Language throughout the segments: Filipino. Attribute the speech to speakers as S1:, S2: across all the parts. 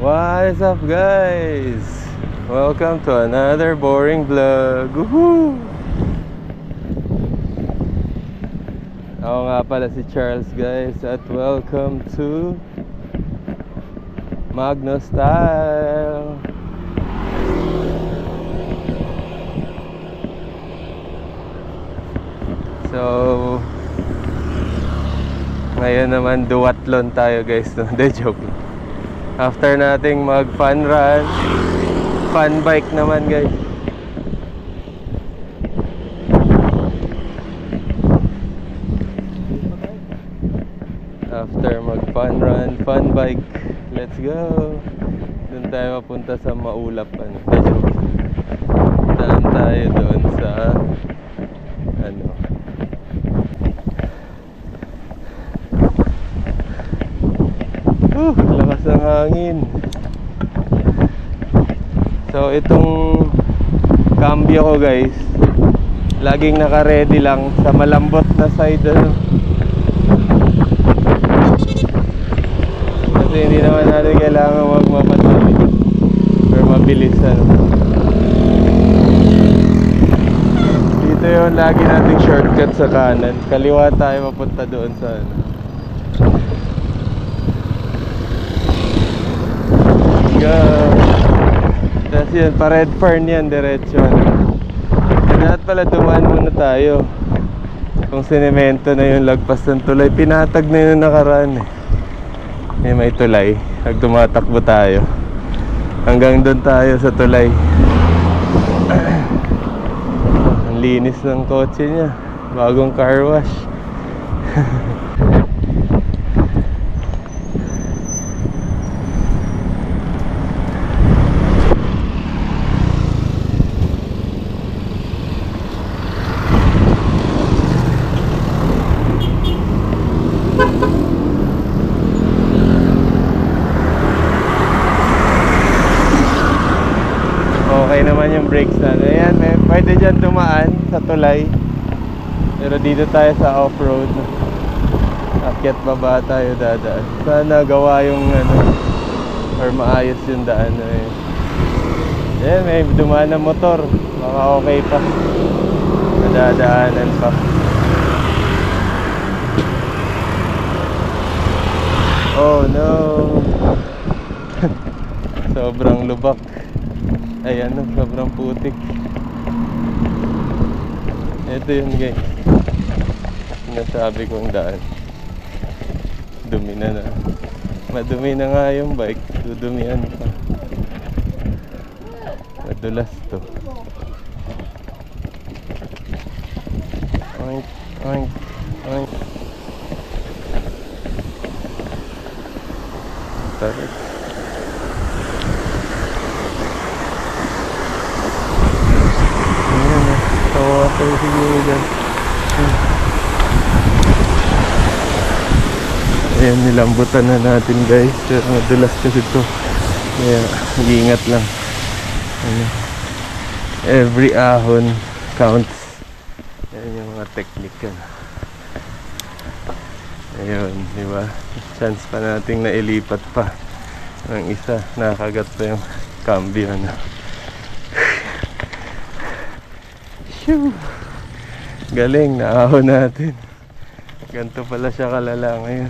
S1: What is up, guys? Welcome to another boring vlog. Woohoo! Ako nga pala si Charles, guys, at welcome to Magno Style. So ngayon naman duwatlon tayo, guys, no? De, joke lang. After nating mag fun run, fun bike naman, guys. After mag fun run, fun bike, let's go. Doon tayo mapunta sa Maulap, ano. De, joke. Daan tayo doon sa ano, lakas ng hangin. So itong cambio ko, guys, laging naka-ready lang sa malambot na side, ano. Kasi hindi naman natin kailangan magmamadali or mabilis, ano. Dito yung lagi nating shortcut sa kanan. Kaliwa tayo mapunta doon sa ano. Tapos yun, pa Red Fern yan, diretso. Dapat pala dumaan muna tayo. Kung sinemento na yung lagpas ng tulay, pinatag na yun nakaraan, eh. May tulay. Pag tumatakbo tayo, hanggang doon tayo sa tulay. Ang linis ng kotse niya. Bagong car wash. Okay naman yung brakes na. Ayan, may pwede dyan dumaan sa tulay. Pero dito tayo sa off-road. Akyat baba tayo dadaan. Sana gawa yung ano, or maayos yung daan na yun. Ayan, may dumaan na motor. Baka okay pa. Nadadaanan pa. Oh no. Sobrang lubak. Ayan, sobrang putik. Ito yun, guys, sinasabi kong daan. Dumi na. Madumi na nga yung bike. Dudumihan pa. Madulas to. Oink, oink, oink. Tarik. Tayo siguro dyan. Ayan, nilambutan na natin, guys. Pero madulas kasi ito. Kaya mag-iingat lang. Ayan. Every ahon counts. Ayan yung mga technique yan. Ayun, diba? Chance pa nating nailipat pa. Ang isa, nakagat pa yung cambio na. Shoo! Galing, naahon natin. Ganito pala siya kalala ngayon,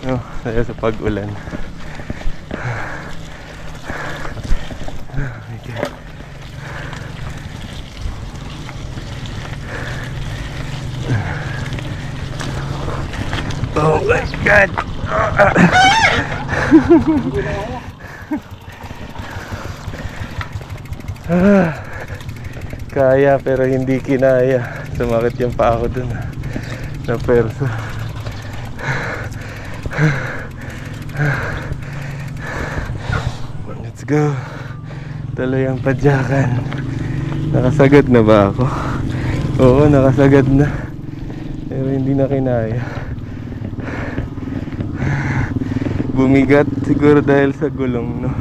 S1: no, dahil sa pag-ulan. Oh my God. Oh my God. Kaya pero hindi kinaya. Sumakit yung paa ko dun, na perso. Let's go. Tuloy ang padyakan. Nakasagad na ba ako? Oo, nakasagad na. Pero hindi na kinaya. Bumigat siguro dahil sa gulong, no?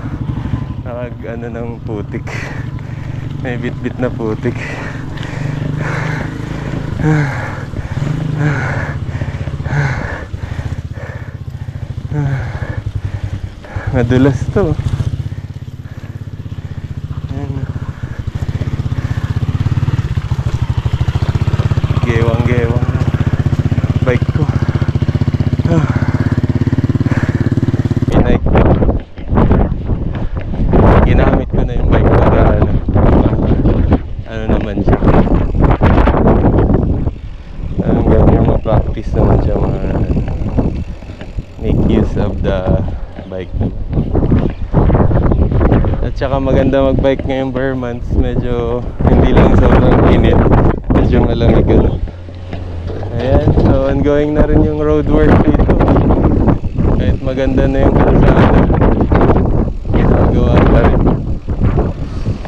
S1: Ano ng putik. May bit-bit na putik. Madulas to. Ayan. Gewang-gewang na bike ko. Pinike ko. Ginamit ko na yung bike para ano naman siya. Ganyan ma-practice naman siya, make use of the bike. At saka maganda mag-bike ngayong bare months. Medyo hindi lang sobrang init, medyo malamig ano. Ayan, so ongoing na rin yung road work dito. Kahit maganda na yung kalsada, gagawa pa rin.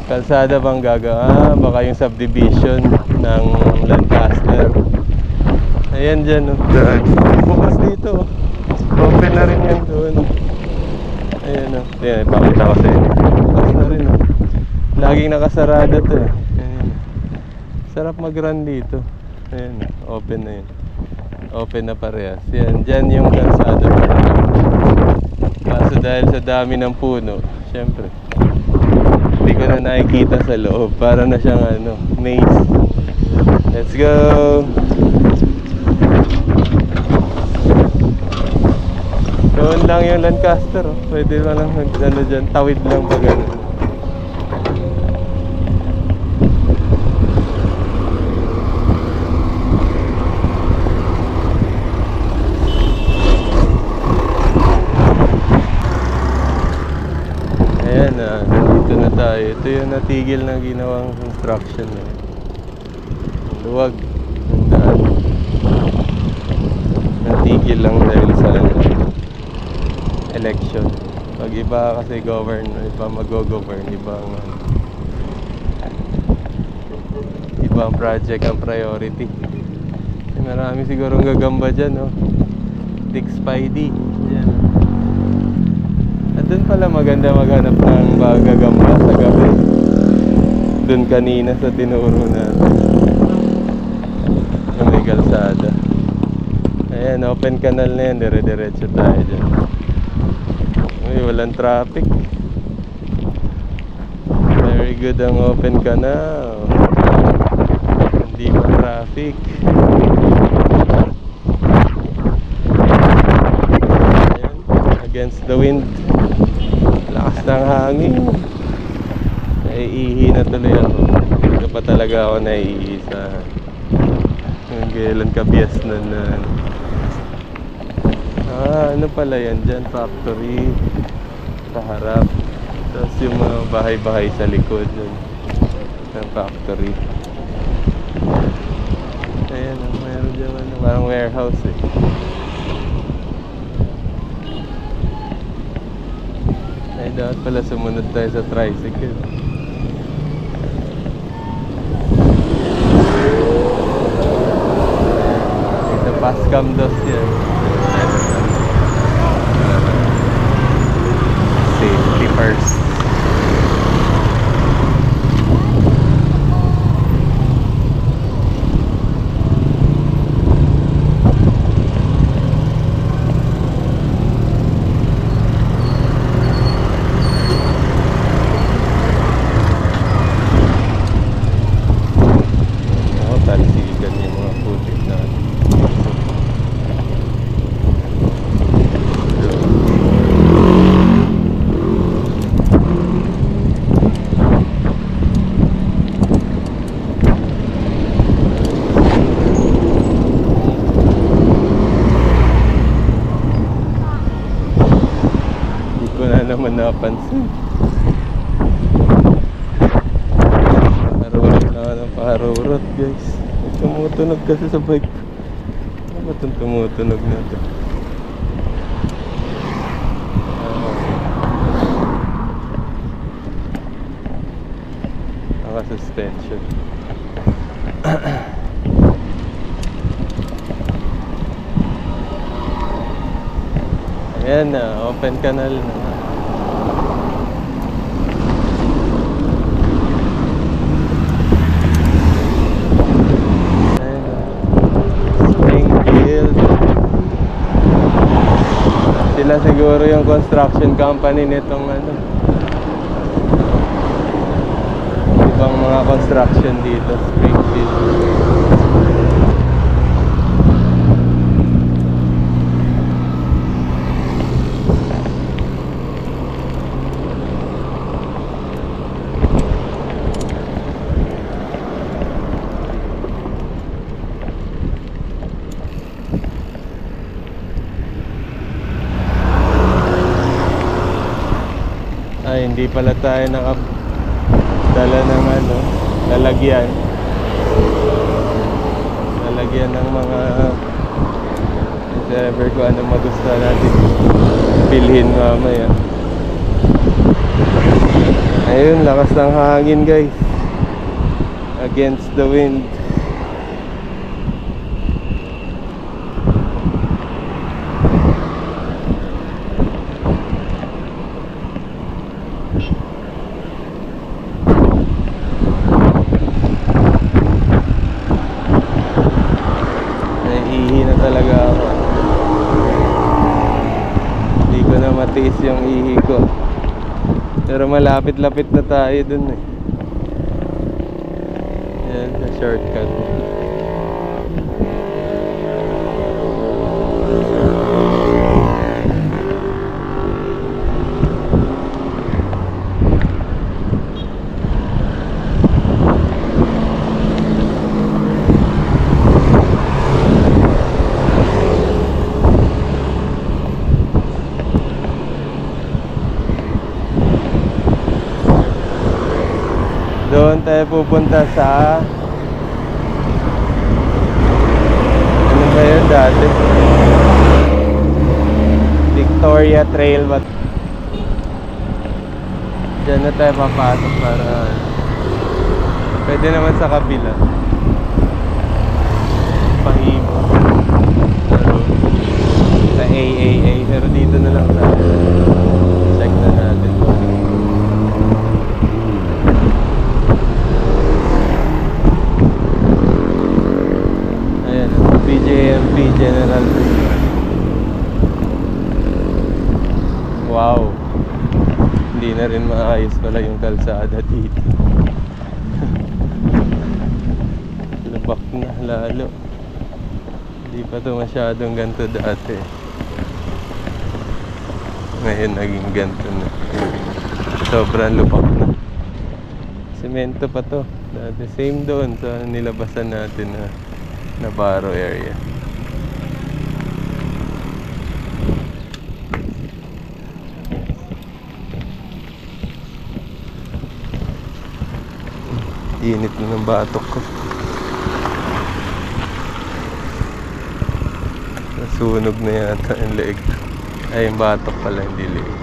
S1: Kalsada bang gagawa? Baka yung subdivision ng Lancaster. Ayan dyan, daan. Bukas dito, open na rin yan doon. Ayan o. Ayan, ipakita ko sa inyo. Bukas na rin o. Laging nakasarado to eh. Ayan. Sarap mag-run dito. Ayan o. Open na yun. Open na parehas. Yan. Dyan yung kalsada. Kaso dahil sa dami ng puno, syempre hindi ko na nakikita sa loob. Para na siyang maze. Let's go! Doon lang yung Lancaster, oh. Pwede mo lang dyan, tawid lang pag Ayan na, nandito na tayo. Ito yung natigil na ginawang construction na. Luwag yung daan. Natigil lang dahil sa election. Pag iba kasi govern, iba mag-govern, ibang project ang priority. Marami sigurong gagamba dyan, no? Dick Spidey dyan. At dun pala maganda maghanap ng gagamba sa gabi. Dun kanina sa tinuro natin yung may kalsada. Ayan, open canal na yan, dire-diretso tayo dyan. Uy, walang traffic. Very good ang open canal. Hindi pa traffic. Ayan, against the wind. Lakas ng hangin. Naiihi na tuloy ako. Hindi pa talaga ako naiihi sa kailan kabias na ano pala yan dyan, factory sa harap. Tapos yung mga bahay-bahay sa likod dyan ng factory. Ayan, mayroon dyan parang warehouse eh. Ay, dapat pala sumunod tayo sa tricycle. Ito, Pascam Dos yan. Safety first. Talsigan yung mga putik natin. Naman napansin. Paharurot na ng paharurot, guys. Tumutunog kasi sa bike. Ano ba itong tumutunog na ito? Naka-suspension. Ayan na, open canal na. Sila siguro yung construction company nitong ano, ibang mga construction dito, Springfield. Ay, hindi pala tayo nakadala ng ano, lalagyan ng mga whatever ko ano magustuhan natin bilhin mamaya. Ayun, lakas ng hangin guys, against the wind. Naiihi na talaga ako. Hindi ko na matiis yung ihi ko. Pero malapit-lapit na tayo dun eh. Yan, sa shortcut. Doon tayo pupunta sa ano ba yun dati? Victoria Trail ba? Diyan na tayo papasok para pwede naman sa kabila Pahimo pero sa AAA, pero dito na lang tayo. Check na natin. PJMP General. Wow, hindi na rin maayos pala yung kalsada dito. Lubak na lalo. Hindi pa to masyadong ganito dati. Ngayon naging ganito na. Sobrang lubak na. Semento pa to dati. Same doon sa nilabasan natin na Navarro area. Init na ng batok ko. Nasunog na yata yung leeg. Ay, yung batok pala, hindi leeg.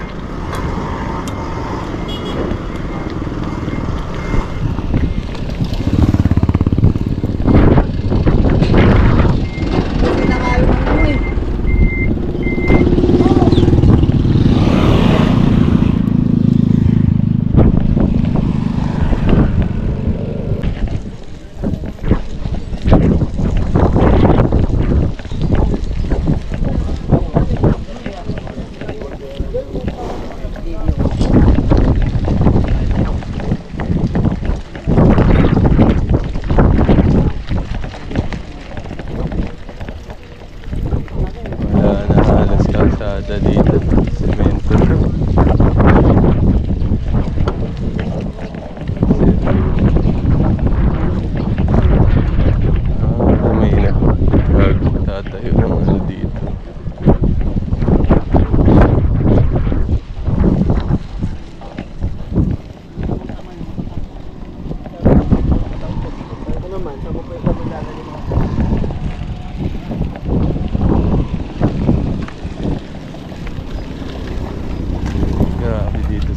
S1: Dito, semento na. May nagtatayo ng ano dito.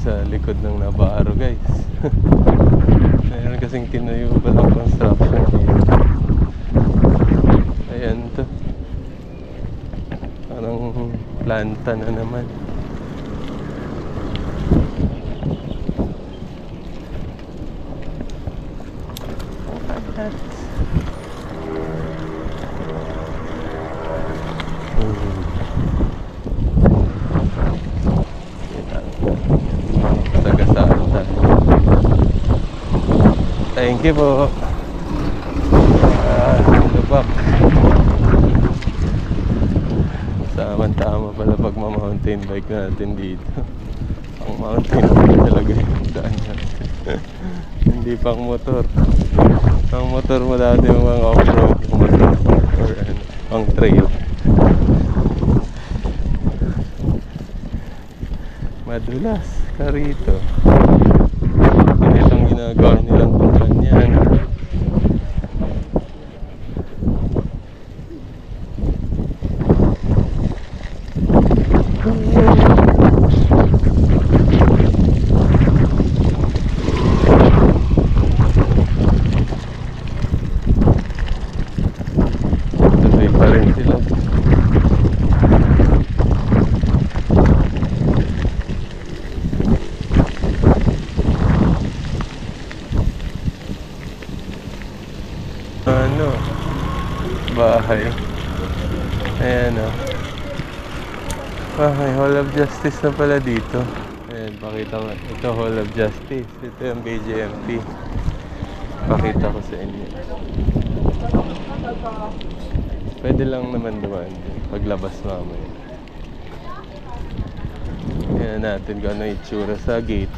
S1: Sa likod ng Navarro guys. Mayroon kasing tinayo palang construction dito. Ayan to, parang planta na naman. Thank you po. Lubak. Tama pala pag ma-mountain bike natin dito. Ang mountain bike talaga yung daan natin. Hindi pang motor. Ang motor mo dati yung mga off-road, yung motor or ano, pang trail. Madulas ka rito. Ganitong ginagawa nilang tulan yan. Tuloy pa rin sila. Ano? Bahay. Ayan o. Bahay, Hall of Justice na pala dito. Ayan, pakita ko. Ito Hall of Justice. Ito yung BJMP. Pakita ko sa inyo. Pwede lang naman dumaan paglabas mamaya. Ayan natin kung ano itsura sa gate.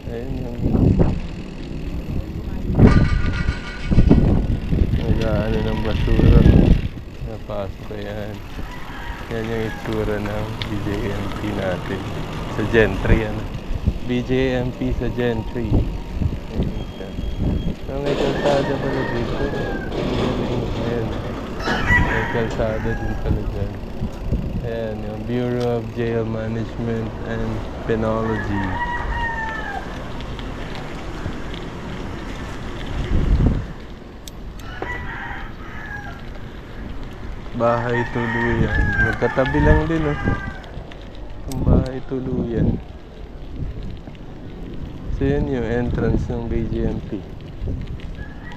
S1: Ayan yung nag-ano ng basura. Napasok. Ayan. Yan yung itsura ng BJMP natin. Sa Gentry yan. BJMP sa Gentry. Ayan siya. So, may kalsada pala dito. Ayan. May kalsada din pala dyan. Ayan yung Bureau of Jail Management and Penology. Bahay Tuluyan. Magkatabi lang din ang Bahay Tuluyan. So yun yung entrance ng BJMP.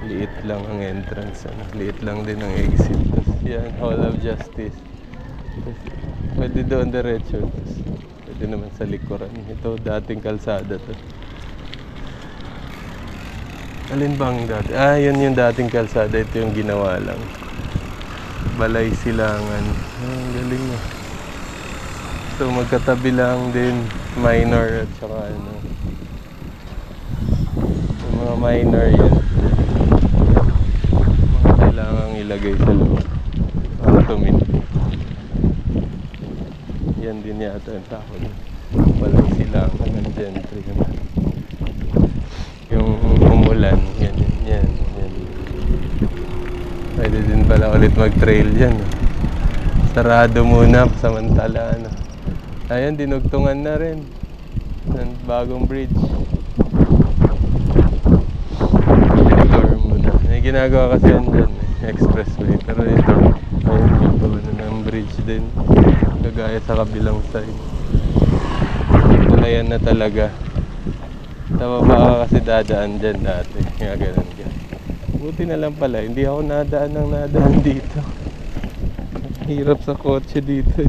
S1: Liit lang ang entrance. Liit lang din ang exit. Tapos yan, Hall of Justice. Tapos, pwede doon diretso. Tapos, pwede naman sa likuran. Ito dating kalsada to. Alin bang dati? Yun yung dating kalsada. Ito yung ginawa lang. Balay Silangan. Ang galing mo. So magkatabi lang din minor at saka ano. Yung mga minor yan. Mga kailangang ilagay sa loob. Para tuminti. Yan din yata ang tawag. Balay Silangan ng Gentry. Yung umulan. Yan. Pwede din pala ulit mag-trail dyan. Sarado muna samantala ano. Ayan, dinugtungan na rin ng bagong bridge. Detour muna. May ginagawa kasi yan dyan, expressway. Pero ito, ayun, yung gawa na ng bridge din. Kagaya sa kabilang side. Tulayan na talaga. Tama ba ka kasi dadaan dyan dati. Nga ganun ka. Buti na lang pala, hindi ako nadaan dito. Hirap sa kotse dito.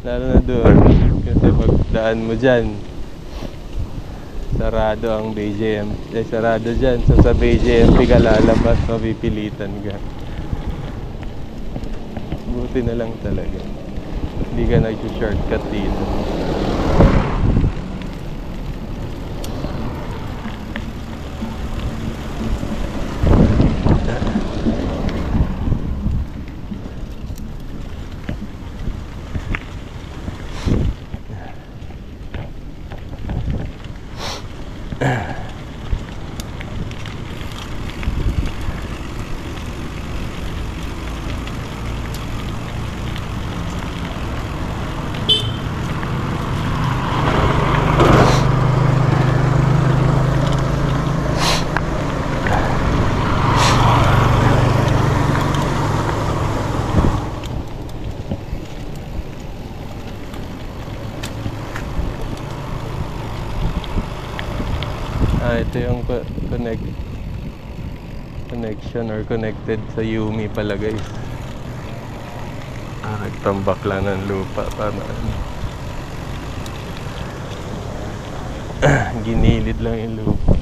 S1: Lalo na doon. Kasi pagdaan mo dyan, sarado ang BJMP. Sarado dyan. So sa BJMP ka lalabas, mapipilitan ka. Buti na lang talaga. Hindi ka nag-shortcut dito. Ito yung connection or connected sa Yumi pala guys. Nagtambak lang ng lupa para Ginilid lang yung lupa.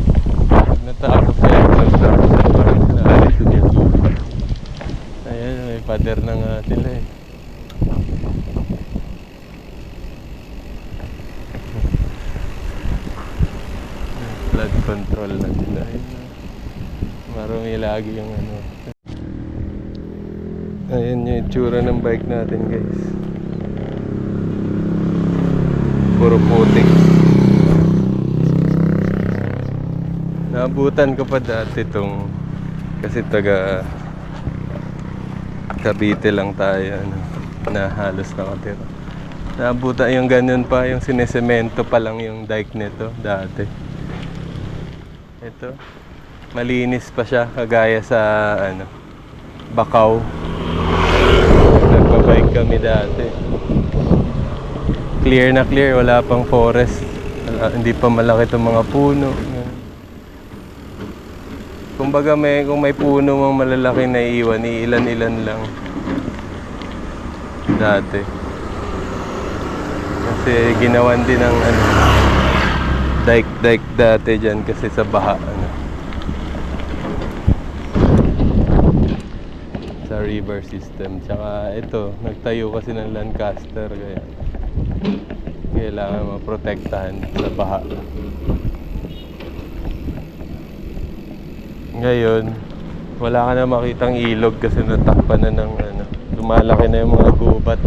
S1: Pag natapos na yung construction, parang naalisin yung lupa. Ayan, may pader na nga sila eh. Flood control na sila. Marumi lagi yung ano. Ayan yung itsura ng bike natin guys. Puro putik. Naabutan ko pa dati itong, kasi taga Cavite lang tayo, ano, na halos nakatira. Naabutan yung ganyan pa, yung sinesemento pa lang yung dike nito dati. Ito, malinis pa siya, kagaya sa ano, Bacau. Nagbabike kami dati. Clear na clear, wala pang forest. Hindi pa malaki itong mga puno. Kumbaga kung may puno mang malalaki na iiwan, ilan-ilan lang dati. Kasi ginawan din ng ano, dike dati dyan kasi sa baha. Ano, sa river system. Tsaka ito, nagtayo kasi ng Lancaster kaya kailangan maprotektahan sa baha. Ngayon, wala ka na makitang ilog kasi natakpan na ng ano, lumalaki na yung mga gubat.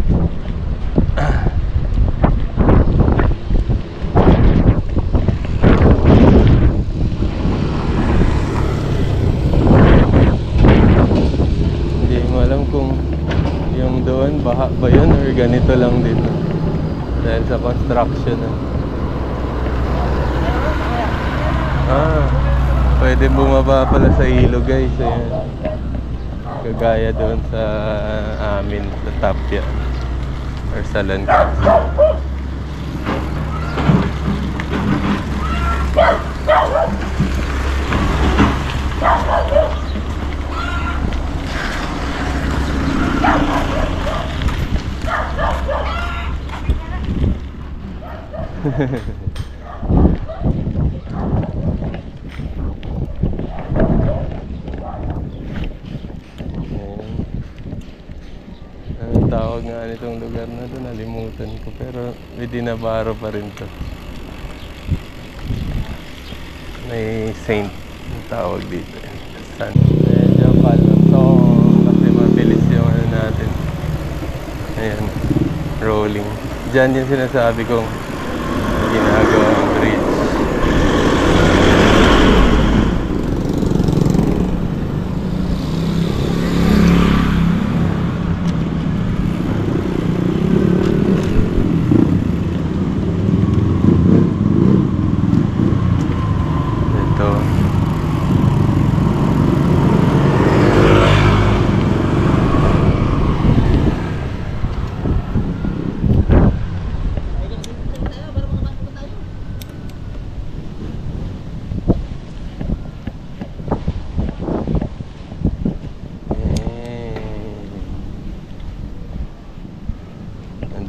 S1: Hindi mo alam kung yung doon, baha ba yun or ganito lang din. Dahil sa construction. Pwede bumaba pala sa ilog guys. Ayan. Kagaya doon sa amin, sa Tapia or sa Lancaster. Anong tawag nga nitong lugar na to, nalimutan ko, pero Medina Baro pa rin to. May saint ang tawag dito, San. Medyo palusong kasi mabilis yung ano natin. Ayan, rolling. Diyan yung sinasabi kong ginagawang bridge.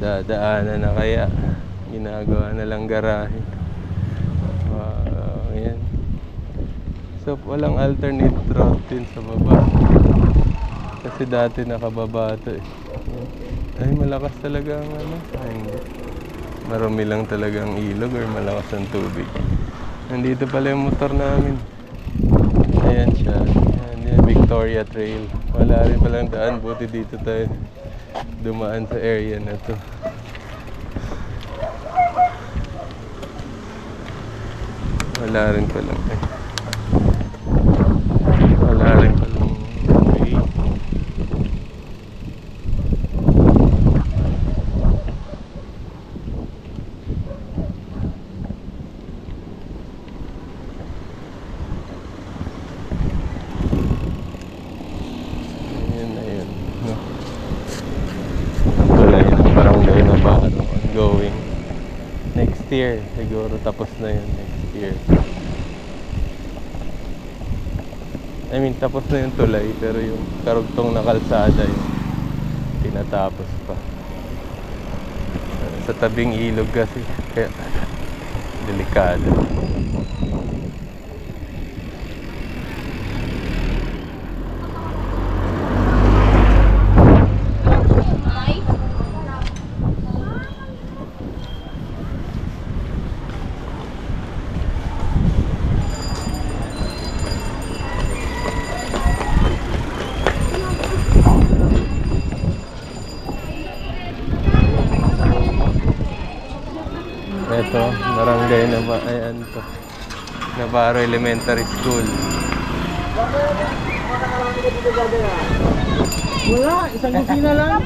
S1: Dadaanan na kaya, ginagawa na lang garahe. Ayan. So walang alternate route din sa baba kasi dati nakababa ito eh. Ay, malakas talaga ang ano. Ay, hindi, marumi lang talaga ang ilog or malakas ang tubig. Nandito pala yung motor namin. Ayan siya. Ayan, yan, Victoria Trail. Wala rin palang daan, buti dito tayo dumaan sa area na to. Wala rin palang wala rin palang way. Ayun, no? Wala yun ang barangay na Baro ongoing. Next year siguro tapos na yun. Next year, I mean tapos na yung tulay pero yung karugtong na kalsada yung tinatapos pa sa tabing ilog kasi kaya Delikado. Ito, barangay na ba? Ayan to. Navarro Elementary School.
S2: Wala, isang kusina lang.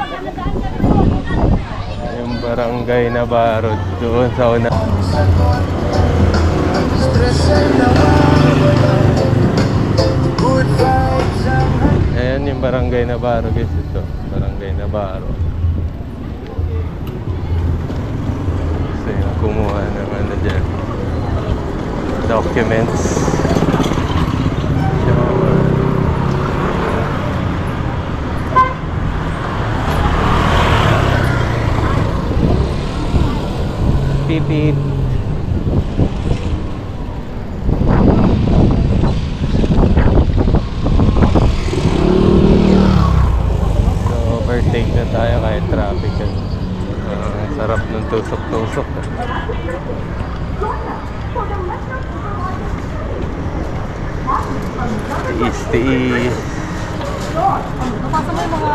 S1: Yung barangay Navarro doon sa una. Ayan yung barangay Navarro guys, ito. Barangay Navarro. Gusto yung kumuha ng ano dyan. Documents. Beep beep. So overtake na tayo kahit traffic. Sarap ng tusok-tusok. Tiis-tiis.
S2: Napasa mo yung mga...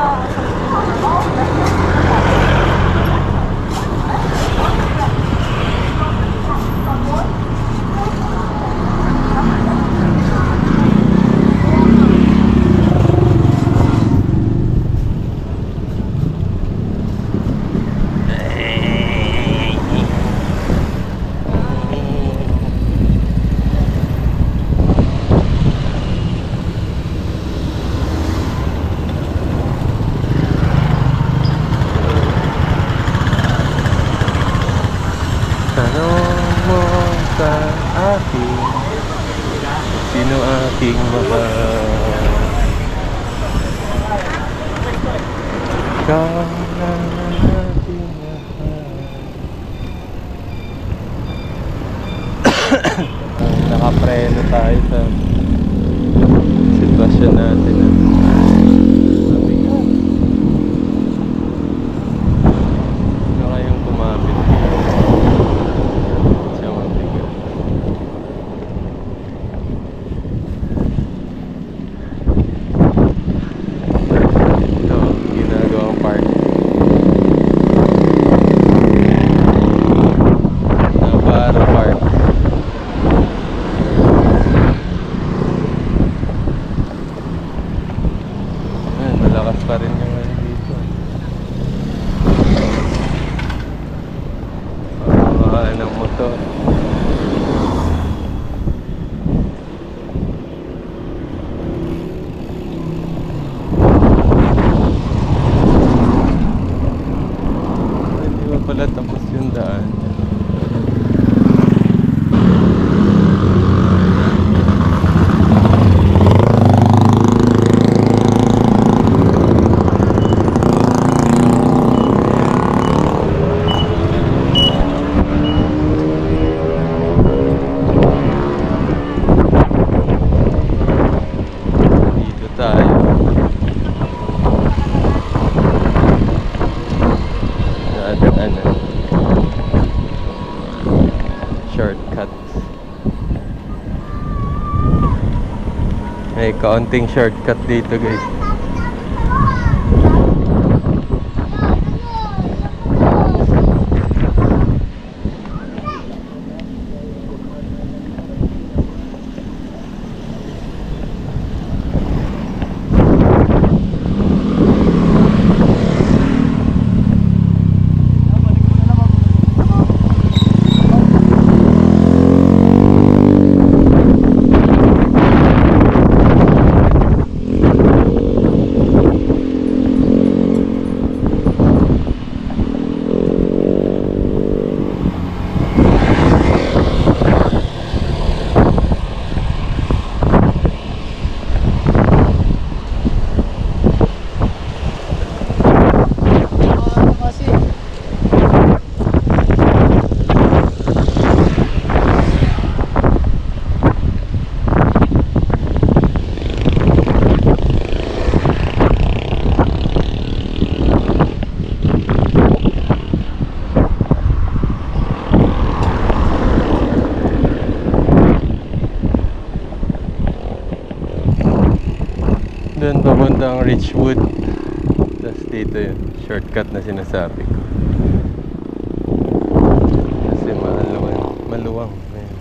S1: Tanong mo sa akin, sino aking mahal? Ikaw ang aking mahal. Nakapreno tayo sa sitwasyon natin. Ano kayong kumapit? Malakas pa rin yung ano dito. Pamakaan ng motor. Hindi ba pala tapos yung daan? Shortcut. May kaunting shortcut dito guys. Doon papuntang Richwood. Tapos dito yun, shortcut na sinasabi ko. Kasi maluwang. Ayan.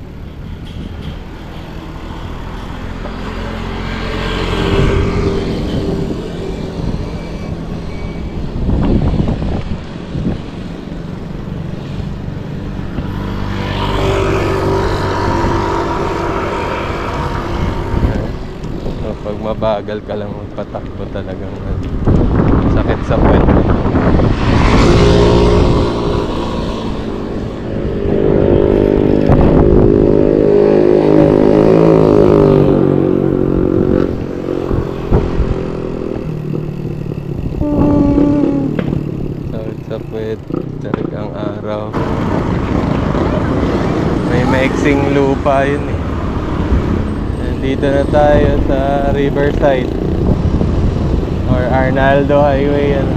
S1: So, pag mabagal ka lang magpatakbo talagang sakit sa puwet. Sakit sa puwet talagang araw. May maiksing lupa yun eh. Dito na tayo sa Riverside or Arnaldo Highway yan.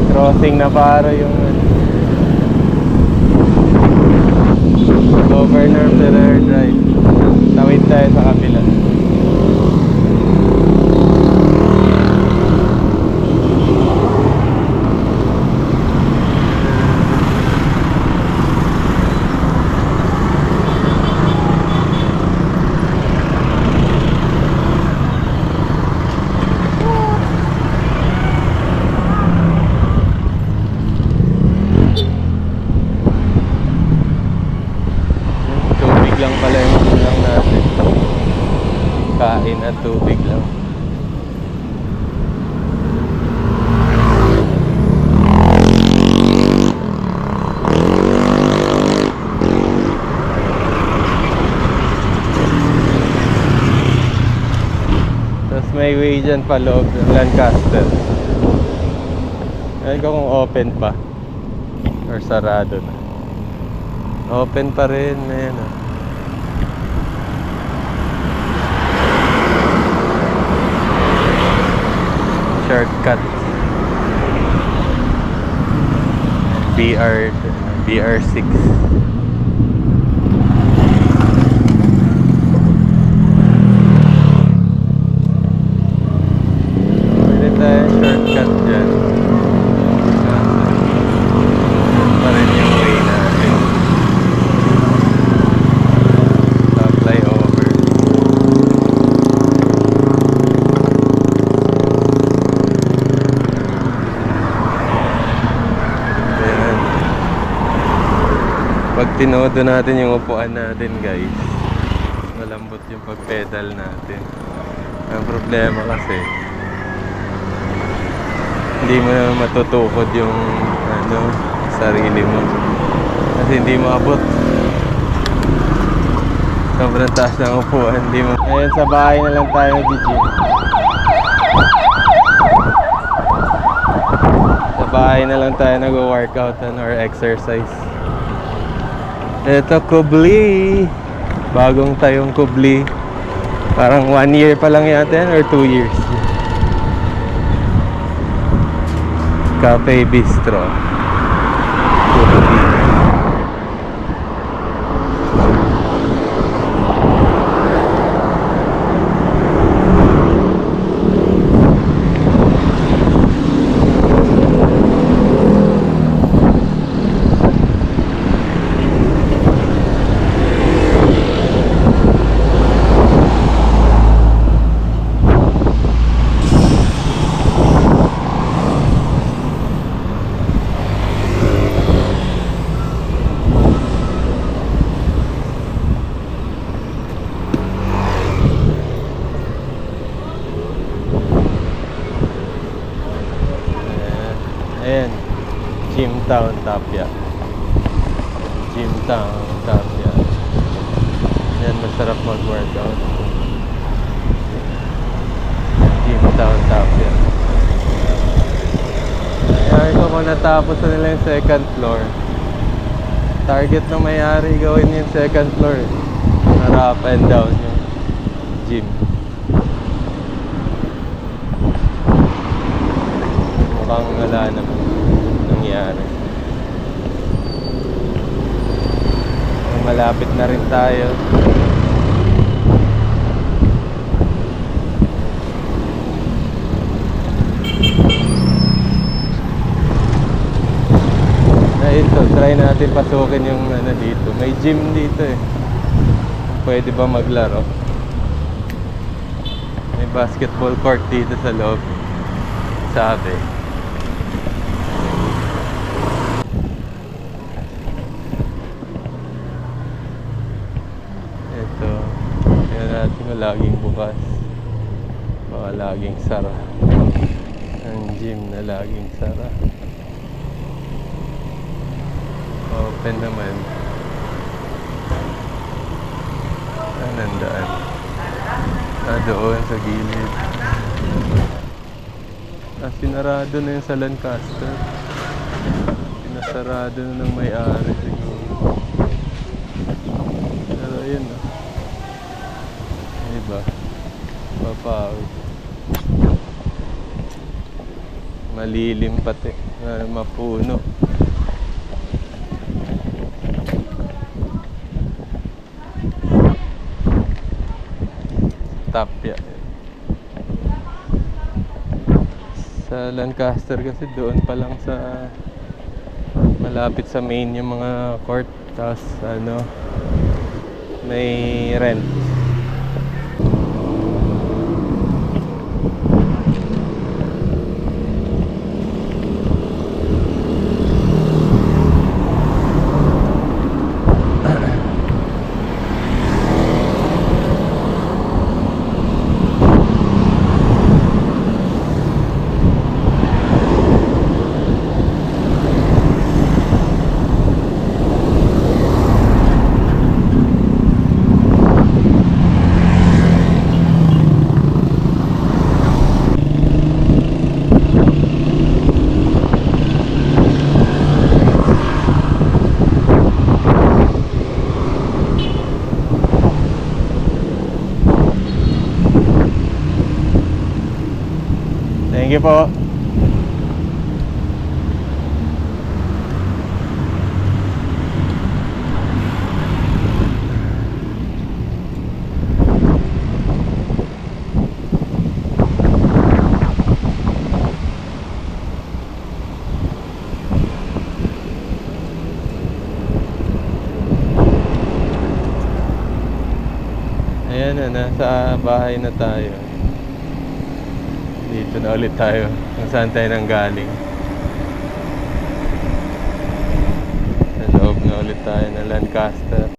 S1: Crossing na para yung Governor Ferrer Drive. Tawid tayo sa kabila. Lang pala yung lang natin. Kain at tubig lang. Tapos may way dyan pa loob ng Lancaster. Ayun ko kung open pa or sarado na. Open pa rin. Ayan o. Shortcut BR6. Pwede tayo shortcut dyan. Pa rin yung way natin sa flyover. Pag tinodo natin yung upuan natin guys, malambot yung pag-pedal natin. Ang problema kasi hindi mo na matutukod yung sarili mo kasi hindi mo abot. Sobrang taas ng upuan, hindi mo. Ayun, sa bahay na lang tayo nag-gym. Sa bahay na lang tayo nag-workout or exercise. Ito, Kubli. Bagong tayong Kubli. Parang 1 year pa lang yata or 2 years. Cafe Bistro. Kubli. Ayan, Gymtown Tapia. Gymtown Tapia. Ayan, masarap mag-workout. Gymtown Tapia. Ayan ko kung natapos na nila yung second floor. Target ng may-ari gawin yung second floor. Para up and down yung gym. Mukhang wala naman nangyari. Malapit na rin tayo. So try natin pasukin yung ano dito. May gym dito eh. Pwede ba maglaro? May basketball court dito sa loob. Sabi. Ito. Tingnan natin kung laging bukas. Baka laging sara. Ang gym na laging sara. Open naman. Nandaan. Doon sa gilid. Sinarado na yung sa Lancaster. Pinasarado na ng may-ari siguro. Pero yun diba? Papawid. Malilim pati. Mapuno. Tapia. Sa Lancaster kasi doon pa lang sa malapit sa main yung mga court, tapos ano may rent. Thank you po. Ayan na, nasa bahay na tayo. Dito na ulit tayo kung saan tayo nanggaling. Sa loob na ulit tayo ng Lancaster.